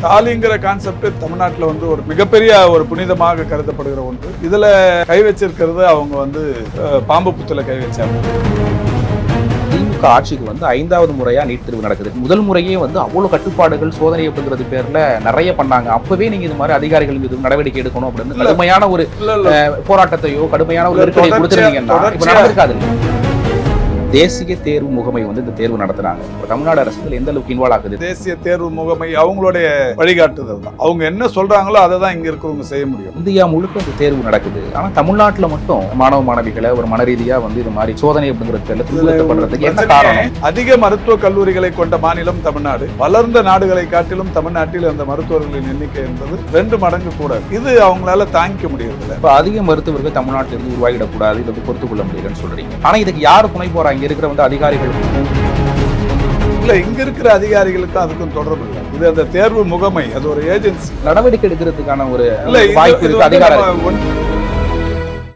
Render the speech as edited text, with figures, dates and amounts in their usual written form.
தாலிங்கிற concept தமிழ்நாட்டில் வந்து ஒரு மிகப்பெரிய ஒரு புனிதமாக கருதப்படுகிற ஒன்று. இதுல கை வச்சிருக்கிறது அவங்க பாம்பு புத்துல கை வச்சாங்க. திமுக ஆட்சிக்கு 5வது முறையா நீட் தேர்வு நடக்குது. முதல் முறையே அவ்வளவு கட்டுப்பாடுகள் சோதனை அப்படிங்கிறது பேர்ல நிறைய பண்ணாங்க. அப்பவே நீங்க இது மாதிரி அதிகாரிகள் மீது நடவடிக்கை எடுக்கணும் அப்படின்னு கடுமையான ஒரு போராட்டத்தையோ கடுமையான ஒரு நெருக்கடியை கொடுத்துருந்தீங்கன்னா இப்ப நடந்திருக்காது. தேசிய தேர்வு முகமை இந்த தேர்வு நடத்துறாங்க. தமிழ்நாடு அரசு எந்த அளவுக்கு இன்வால்வ் ஆகுது? தேசிய தேர்வு முகமை அவங்களுடைய வழிகாட்டுதல் தான். அவங்க என்ன சொல்றாங்களோ அதை தான் இங்க இருக்கிறவங்க செய்ய முடியும். இந்தியா முழுக்க இந்த தேர்வு நடக்குது. ஆனா தமிழ்நாட்டுல மட்டும் மாணவ மாணவிகளை ஒரு மனரீதியா இது மாதிரி சோதனை அப்படிங்கிறது துன்புறுத்தப்படுறதுக்கு என்ன காரணம்? அதிக மருத்துவ கல்லூரிகளை கொண்ட மாநிலம் தமிழ்நாடு. வளர்ந்த நாடுகளை காட்டிலும் தமிழ்நாட்டில் அந்த மருத்துவர்களின் எண்ணிக்கை என்பது 2 மடங்கு கூட. இது அவங்களால தாங்கிக்க முடியறதில்ல. இப்ப அதிக மருத்துவர்கள் தமிழ்நாட்டிலிருந்து உருவாகிடக்கூடாது, இதை பொறுத்துக் கொள்ள முடியலன்னு சொல்றீங்க. ஆனா இதுக்கு யாரு துணை போறாங்க? இங்க இருக்கிற அதிகாரிகள் இல்ல, இங்க இருக்கிற அதிகாரிகளுக்கும் அதுக்கும் தொடர்பு இல்லை. இது அந்த தேர்வு முகமை, அது ஒரு ஏஜென்சி. நடவடிக்கை எடுக்கிறதுக்கான ஒரு வாய்ப்பு இருக்கு அதிகாரிகள்.